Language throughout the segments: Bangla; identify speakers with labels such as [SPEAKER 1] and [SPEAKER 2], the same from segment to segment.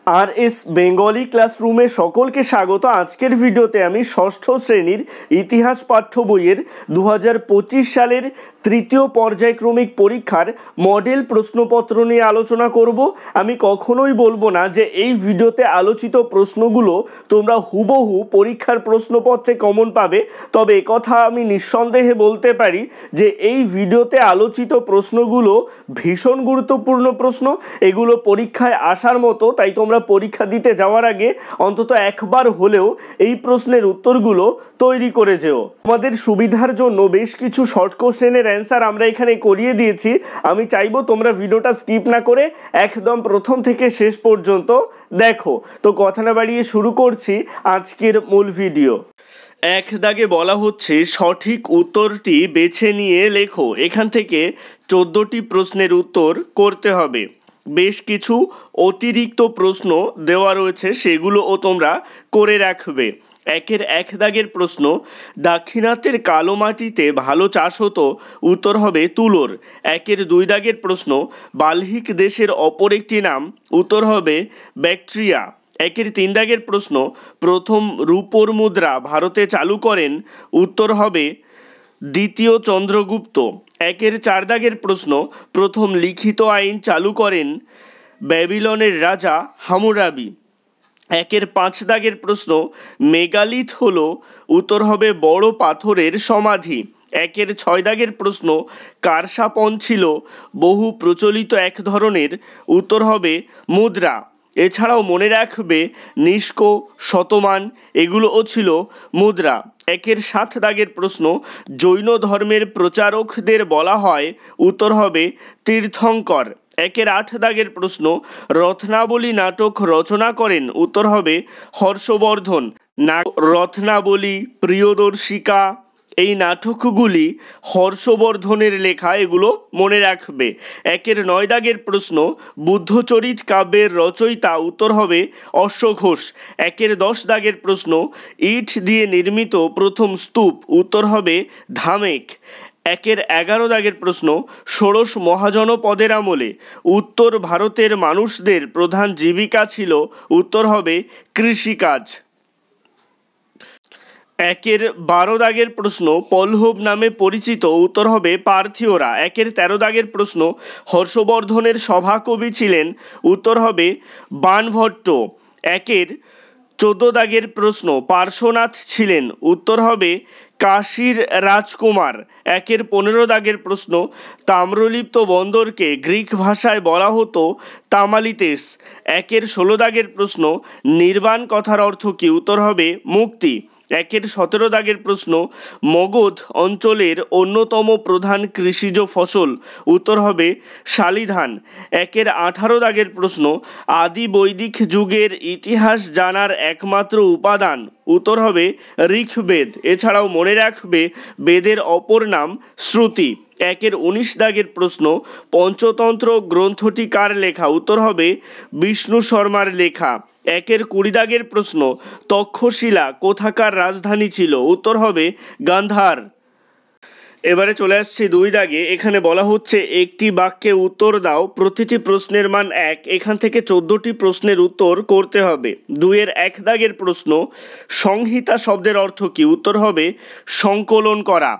[SPEAKER 1] আর এস বেঙ্গলি ক্লাসরুমে সকলকে স্বাগত। আজকের ভিডিওতে আমি ষষ্ঠ শ্রেণীর ইতিহাস পাঠ্য বইয়ের 2025 সালের তৃতীয় পর্যায়ক্রমিক পরীক্ষার মডেল প্রশ্নপত্র নিয়ে আলোচনা করব। আমি কখনোই বলবো না যে এই ভিডিওতে আলোচিত প্রশ্নগুলো তোমরা হুবহু পরীক্ষার প্রশ্নপত্রে কমন পাবে, তবে একথা আমি নিঃসন্দেহে বলতে পারি যে এই ভিডিওতে আলোচিত প্রশ্নগুলো ভীষণ গুরুত্বপূর্ণ প্রশ্ন। এগুলো পরীক্ষায় আসার মতো, তাই তোমরা পরীক্ষা দিতে যাওয়ার আগে অন্তত একবার হলেও এই প্রশ্নের উত্তরগুলো তৈরি করে যেও। আমাদের সুবিধার জন্য বেশ কিছু শর্ট কোশ্চেনের অ্যান্সার আমরা এখানে করিয়ে দিয়েছি। আমি চাইবো তোমরা ভিডিওটা স্কিপ না করে একদম প্রথম থেকে শেষ পর্যন্ত দেখো। তো কথা না বাড়িয়ে শুরু করছি আজকের মূল ভিডিও। এক দাগে বলা হচ্ছে সঠিক উত্তরটি বেছে নিয়ে লেখো। এখান থেকে 14টি প্রশ্নের উত্তর করতে হবে। বেশ কিছু অতিরিক্ত প্রশ্ন দেওয়া রয়েছে, সেগুলোও তোমরা করে রাখবে। একের এক দাগের প্রশ্ন, দাক্ষিণাত্যের কালো মাটিতে ভালো চাষ হতো, উত্তর হবে তুলোর। একের দুই দাগের প্রশ্ন, বাল্হিক দেশের অপর একটি নাম, উত্তর হবে ব্যাকট্রিয়া। একের তিন দাগের প্রশ্ন, প্রথম রূপোর মুদ্রা ভারতে চালু করেন, উত্তর হবে দ্বিতীয় চন্দ্রগুপ্ত। একের চার দাগের প্রশ্ন, প্রথম লিখিত আইন চালু করেন ব্যাবিলনের রাজা হামুরাবি। একের পাঁচ দাগের প্রশ্ন, মেগালিথ হলো, উত্তর হবে বড় পাথরের সমাধি। একের ছয় দাগের প্রশ্ন, কারসাপন ছিল বহু প্রচলিত এক ধরনের, উত্তর হবে মুদ্রা। এছাড়াও মনে রাখবে নিষ্ক, শতমান এগুলোও ছিল মুদ্রা। একের সাত দাগের প্রশ্ন, জৈন ধর্মের প্রচারকদের বলা হয়, উত্তর হবে তীর্থঙ্কর। একের আট দাগের প্রশ্ন, রত্নাবলী নাটক রচনা করেন, উত্তর হবে হর্ষবর্ধন। রত্নাবলী, প্রিয়দর্শিকা এই নাটকগুলি হর্ষবর্ধনের লেখা, এগুলো মনে রাখবে। একের নয় দাগের প্রশ্ন, বুদ্ধচরিত কাব্যের রচয়িতা, উত্তর হবে অশ্বঘোষ। একের 10 দাগের প্রশ্ন, ইট দিয়ে নির্মিত প্রথম স্তূপ, উত্তর হবে ধামেক। একের 11 দাগের প্রশ্ন, ষোড়শ মহাজনপদের আমলে উত্তর ভারতের মানুষদের প্রধান জীবিকা ছিল, উত্তর হবে কৃষিকাজ। একের 12 দাগের প্রশ্ন, পল্লব নামে পরিচিত, উত্তর হবে পার্থীয়রা। একের 13 দাগের প্রশ্ন, হর্ষবর্ধনের সভাকবি ছিলেন, উত্তর হবে বাণভট্ট। একের 14 দাগের প্রশ্ন, পার্শ্বনাথ ছিলেন, উত্তর হবে কাশীর রাজকুমার। একের 15 দাগের প্রশ্ন, তাম্রলিপ্ত বন্দরকে গ্রিক ভাষায় বলা হতো তামালিতেস। একের 16 দাগের প্রশ্ন, নির্বাণ কথার অর্থ কী, উত্তর হবে মুক্তি। একের 17 দাগের প্রশ্ন, মগধ অঞ্চলের অন্যতম প্রধান কৃষিজ ফসল, উত্তর হবে শালি ধান। একের 18 দাগের প্রশ্ন, আদি বৈদিক যুগের ইতিহাস জানার একমাত্র উপাদান, উত্তর হবে ঋগ্বেদ। এছাড়াও মনে রাখবে বেদের অপর নাম শ্রুতি। একের 19 দাগের প্রশ্ন, পঞ্চতন্ত্র গ্রন্থটি কার লেখা, উত্তর হবে বিষ্ণু শর্মার লেখা। একের 20 দাগের প্রশ্ন, তক্ষশিলা কোথাকার রাজধানী ছিল, উত্তর হবে গান্ধার। এবারে চলে আসছি 2 দাগে। এখানে বলা হচ্ছে একটি বাক্যে উত্তর দাও, প্রতিটি প্রশ্নের মান 1। এখান থেকে 14টি প্রশ্নের উত্তর করতে হবে। 2 এর 1 দাগের প্রশ্ন, সংহিতা শব্দের অর্থ কী, উত্তর হবে সংকলন করা।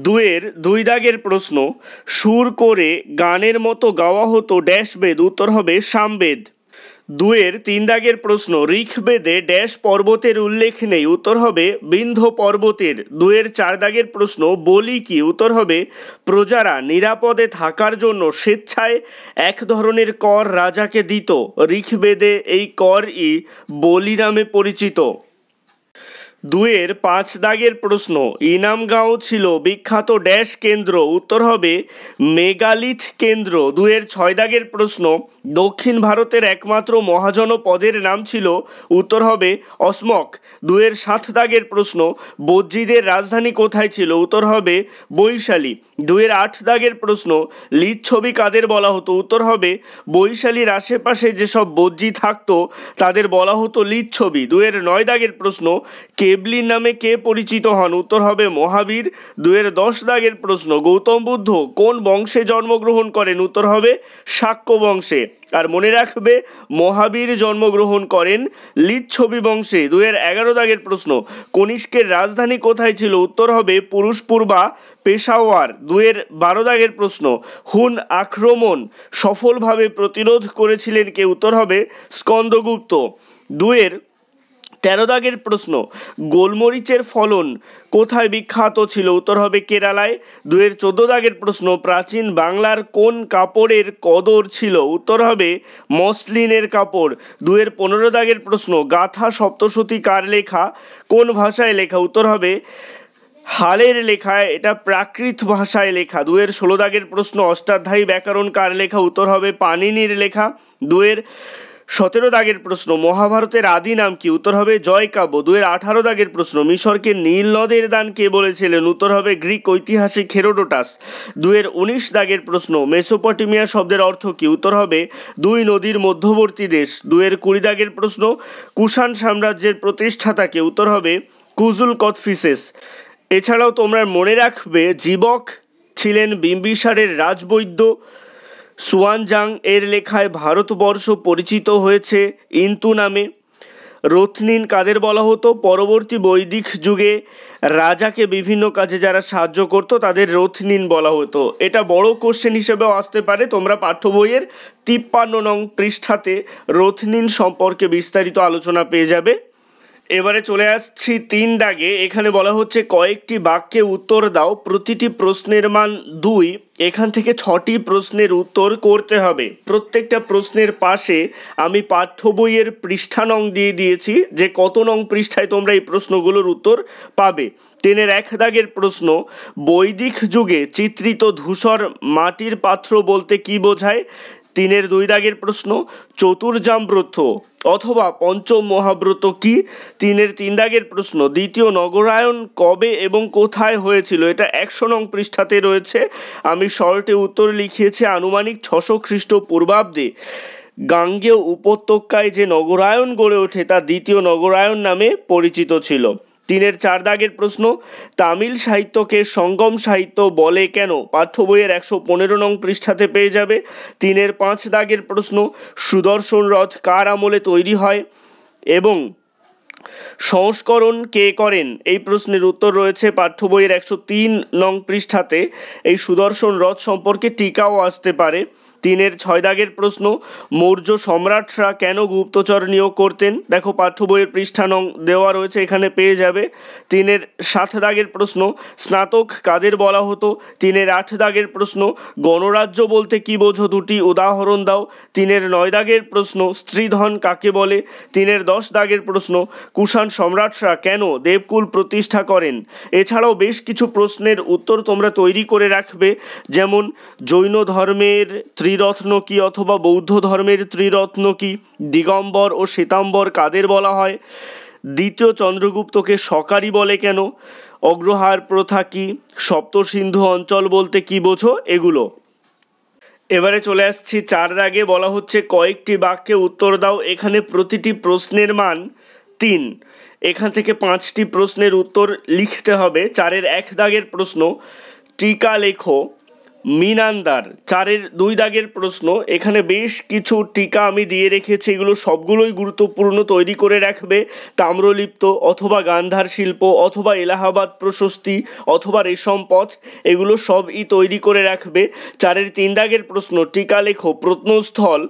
[SPEAKER 1] 2 এর 2 দাগের প্রশ্ন, সুর করে গানের মতো গাওয়া হতো ড্যাশ বেদ, উত্তর হবে সামবেদ। 2 এর 3 দাগের প্রশ্ন, ঋগ্বেদে ড্যাশ পর্বতের উল্লেখ নেই, উত্তর হবে বিন্ধ্য পর্বতের। 2 এর 4 দাগের প্রশ্ন, বলি কি, উত্তর হবে প্রজারা নিরাপদে থাকার জন্য স্বেচ্ছায় এক ধরনের কর রাজাকে দিত, ঋগ্বেদে এই করই বলি নামে পরিচিত। 2 এর 5 দাগের প্রশ্ন, ইনামগাঁও ছিল বিখ্যাত ড্যাশ কেন্দ্র, উত্তর হবে মেগালিথ কেন্দ্র। 2 এর 6 দাগের প্রশ্ন, দক্ষিণ ভারতের একমাত্র মহাজনপদের নাম ছিল, উত্তর হবে অসমক। 2 এর 7 দাগের প্রশ্ন, বজ্জীদের রাজধানী কোথায় ছিল, উত্তর হবে বৈশালী। 2 এর 8 দাগের প্রশ্ন, লিচ্ছবি কাদের বলা হতো, উত্তর হবে বৈশালীর আশেপাশে যেসব বজ্জী থাকতো তাদের বলা হতো লিচ্ছবি। 2 এর 9 দাগের প্রশ্ন, কে ডেবলিন নামে কে পরিচিত হন? উত্তর হবে মহাবীর। 2-এর 10 দাগের প্রশ্ন, গৌতম বুদ্ধ কোন বংশে জন্মগ্রহণ করেন? উত্তর হবে শাক্য বংশে। আর মনে রাখবে মহাবীর জন্মগ্রহণ করেন লিচ্ছবি বংশে। 2-এর 11 দাগের প্রশ্ন, কনিষ্কের রাজধানী কোথায় ছিল? উত্তর হবে পুরুষপুর বা পেশাওয়ার। 2-এর 12 দাগের প্রশ্ন, হুন আক্রমণ সফলভাবে প্রতিরোধ করেছিলেন কে? উত্তর হবে স্কন্দগুপ্ত। 2-এর 13 দাগের প্রশ্ন, গোলমরিচের ফলন কোথায় বিখ্যাত ছিল? উত্তর হবে কেরালায়। 2-এর 14 দাগের প্রশ্ন, প্রাচীন বাংলার কোন কাপড়ের কদর ছিল? উত্তর হবে মসলিনের কাপড়। 2-এর 15 দাগের প্রশ্ন, গাথা সপ্তশতী কার লেখা? কোন ভাষায় লেখা? উত্তর হবে হালের লেখায়, এটা প্রাকৃত ভাষায় লেখা। 2-এর 16 দাগের প্রশ্ন, অষ্টাধ্যায়ী ব্যাকরণ কার লেখা? উত্তর হবে পাণিনির লেখা। 2-এর 17 দাগের প্রশ্ন, মহাভারতের আদি নাম কি? উত্তর হবে জয়কাব্য। 2-এর 18 দাগের প্রশ্ন, মিশরকে নীল নদের দান কে বলেছিলেন? উত্তর হবে গ্রিক ঐতিহাসিক হেরোডোটাস। 2-এর 19 দাগের প্রশ্ন, মেসোপটেমিয়া শব্দের অর্থ কি? উত্তর হবে 2 নদীর মধ্যবর্তী দেশ। 2-এর 20 দাগের প্রশ্ন, কুষাণ সাম্রাজ্যের প্রতিষ্ঠাতা কে? উত্তর হবে কুজুল কথফিসেস। এছাড়াও তোমরা মনে রাখবে জীবক ছিলেন বিম্বিসারের রাজবৈদ্য। সুয়ানজাং এর লেখায় ভারতবর্ষ পরিচিত হয়েছে ইন্তু নামে। রথনিন কাদের বলা হতো? পরবর্তী বৈদিক যুগে রাজাকে বিভিন্ন কাজে যারা সাহায্য করত তাদের রথনিন বলা হতো। এটা বড় কোশ্চেন হিসেবেও আসতে পারে। তোমরা পাঠ্য বইয়ের 53 নং পৃষ্ঠাতে রথনিন সম্পর্কে বিস্তারিত আলোচনা পেয়ে যাবে। এবারে চলে আসছি 3 দাগে। এখানে বলা হচ্ছে কয়েকটি বাক্যে উত্তর দাও, প্রতিটি প্রশ্নের মান 2। এখান থেকে 6টি প্রশ্নের উত্তর করতে হবে। প্রত্যেকটা প্রশ্নের পাশে আমি পাঠ্য বইয়ের পৃষ্ঠা নং দিয়ে দিয়েছি যে কত নং পৃষ্ঠায় তোমরা এই প্রশ্নগুলোর উত্তর পাবে। 3-এর 1 দাগের প্রশ্ন, বৈদিক যুগে চিত্রিত ধূসর মাটির পাত্র বলতে কি বোঝায়? 3-এর 2 দাগের প্রশ্ন, চতুর্জামব্রত অথবা পঞ্চম মহাব্রত কি? 3-এর 3 দাগের প্রশ্ন, দ্বিতীয় নগরায়ণ কবে এবং কোথায় হয়েছিল? এটা 100 নং পৃষ্ঠাতে রয়েছে। আমি শর্টে উত্তর লিখিয়েছি আনুমানিক 600 খ্রিস্টপূর্বাব্দে গাঙ্গেয় উপত্যকায় যে নগরায়ণ গড়ে ওঠে তা দ্বিতীয় নগরায়ণ নামে পরিচিত ছিল। 3-এর 4 দাগের প্রশ্ন, তামিল সাহিত্যকে সঙ্গম সাহিত্য বলে কেন? পাঠ্য বইয়ের 115 নং পৃষ্ঠাতে পেয়ে যাবে। 3-এর 5 দাগের প্রশ্ন, সুদর্শন রথ কার আমলে তৈরি হয় এবং সংস্করণ কে করেন? এই প্রশ্নের উত্তর রয়েছে পাঠ্য বইয়ের 103 নং পৃষ্ঠাতে। এই সুদর্শন রথ সম্পর্কে টিকাও আসতে পারে। 3-এর 6 দাগের প্রশ্ন, মৌর্য সম্রাটরা কেন গুপ্তচর নিয়োগ করতেন? দেখো পাঠ্য বইয়ের পৃষ্ঠা নং দেওয়া রয়েছে, এখানে পেয়ে যাবে। 3-এর 7 দাগের প্রশ্ন, স্নাতক কাদের বলা হতো? 3-এর 8 দাগের প্রশ্ন, গণরাজ্য বলতে কি বোঝো? 2টি উদাহরণ দাও। 3-এর 9 দাগের প্রশ্ন, স্ত্রীধন কাকে বলে? 3-এর 10 দাগের প্রশ্ন, কুষাণ সম্রাটরা কেন দেবকুল প্রতিষ্ঠা করেন? এছাড়াও বেশ কিছু প্রশ্নের উত্তর তোমরা তৈরি করে রাখবে, যেমন জৈন ধর্মের ত্রিরত্ন কি অথবা বৌদ্ধ ধর্মের ত্রিরত্ন কি? দিগম্বর ও শ্বেতাম্বর কাদের বলা হয়? দ্বিতীয় চন্দ্রগুপ্তকে সকারি বলে কেন? অগ্রহার প্রথা কি? সপ্তসিন্ধু অঞ্চল বলতে কি বোঝো? এগুলো। এবারে চলে আসছি 4 দাগে। বলা হচ্ছে কয়েকটি বাক্যে উত্তর দাও। এখানে প্রতিটি প্রশ্নের মান 3। এখান থেকে 5টি প্রশ্নের উত্তর লিখতে হবে। 4-এর 1 দাগের প্রশ্ন, টিকা লেখো মিনান্দার। 4-এর 2 দাগের প্রশ্ন, এখানে বেশ কিছু টিকা আমি দিয়ে রেখেছি, এগুলো সবগুলোই গুরুত্বপূর্ণ, তৈরি করে রাখবে। তাম্রলিপ্ত অথবা গান্ধার শিল্প অথবা এলাহাবাদ প্রশস্তি অথবা রেশম পথ, এগুলো সবই তৈরি করে রাখবে। 4-এর 3 দাগের প্রশ্ন, টিকা লেখো প্রত্নস্থল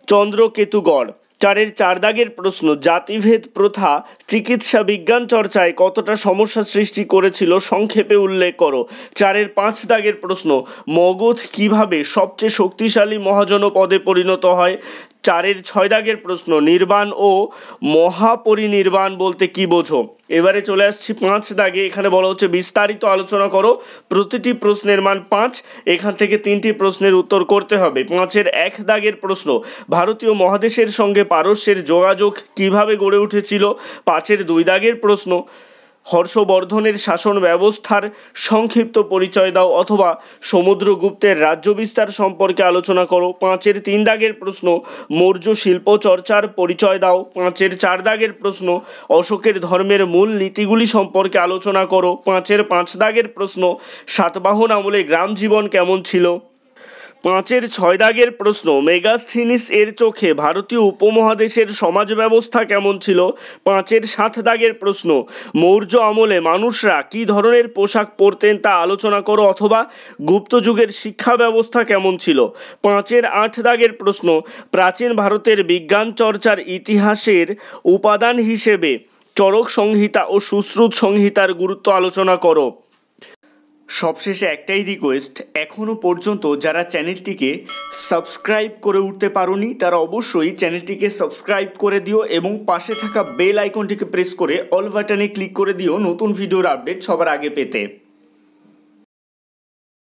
[SPEAKER 1] চন্দ্রকেতুগড়। 4-এর 4 দাগের প্রশ্ন, জাতিভেদ প্রথা চিকিৎসা বিজ্ঞান চর্চায় কতটা সমস্যা সৃষ্টি করেছিল সংক্ষেপে উল্লেখ করো। 4-এর 5 দাগের প্রশ্ন, মগধ কিভাবে সবচেয়ে শক্তিশালী মহাজনপদে পরিণত হয়? 4-এর 6 দাগের প্রশ্ন, নির্বাণ ও মহাপরিনির্বাণ বলতে কি বোঝো? এবারে চলে আসছি 5 দাগে। এখানে বলা হচ্ছে বিস্তারিত আলোচনা করো, প্রতিটি প্রশ্নের মান 5। এখান থেকে 3টি প্রশ্নের উত্তর করতে হবে। 5-এর 1 দাগের প্রশ্ন, ভারতীয় মহাদেশের সঙ্গে পারস্যের যোগাযোগ কিভাবে গড়ে উঠেছিল? 5-এর 2 দাগের প্রশ্ন, হর্ষবর্ধনের শাসন ব্যবস্থার সংক্ষিপ্ত পরিচয় দাও, অথবা সমুদ্রগুপ্তের রাজ্য বিস্তার সম্পর্কে আলোচনা করো। 5-এর 3 দাগের প্রশ্ন মৌর্য শিল্প চর্চার পরিচয় দাও। 5-এর 4 দাগের প্রশ্ন অশোকের ধর্মের মূল নীতিগুলি সম্পর্কে আলোচনা করো। 5-এর 5 দাগের প্রশ্ন সাতবাহন আমলে গ্রাম জীবন কেমন ছিল। 5-এর 6 দাগের প্রশ্ন মেগাস্থিনিস এর চোখে ভারতীয় উপমহাদেশের সমাজ ব্যবস্থা কেমন ছিল। 5-এর 7 দাগের প্রশ্ন মৌর্য আমলে মানুষরা কী ধরনের পোশাক পরতেন তা আলোচনা করো, অথবা গুপ্ত যুগের শিক্ষা ব্যবস্থা কেমন ছিল। 5-এর 8 দাগের প্রশ্ন প্রাচীন ভারতের বিজ্ঞান চর্চার ইতিহাসের উপাদান হিসেবে চরক সংহিতা ও সুশ্রুত সংহিতার গুরুত্ব আলোচনা করো। সবশেষে একটাই রিকোয়েস্ট, এখনও পর্যন্ত যারা চ্যানেলটিকে সাবস্ক্রাইব করে উঠতে পারোনি তারা অবশ্যই চ্যানেলটিকে সাবস্ক্রাইব করে দিও এবং পাশে থাকা বেল আইকনটিকে প্রেস করে অল বাটনে ক্লিক করে দিও নতুন ভিডিওর আপডেট সবার আগে পেতে।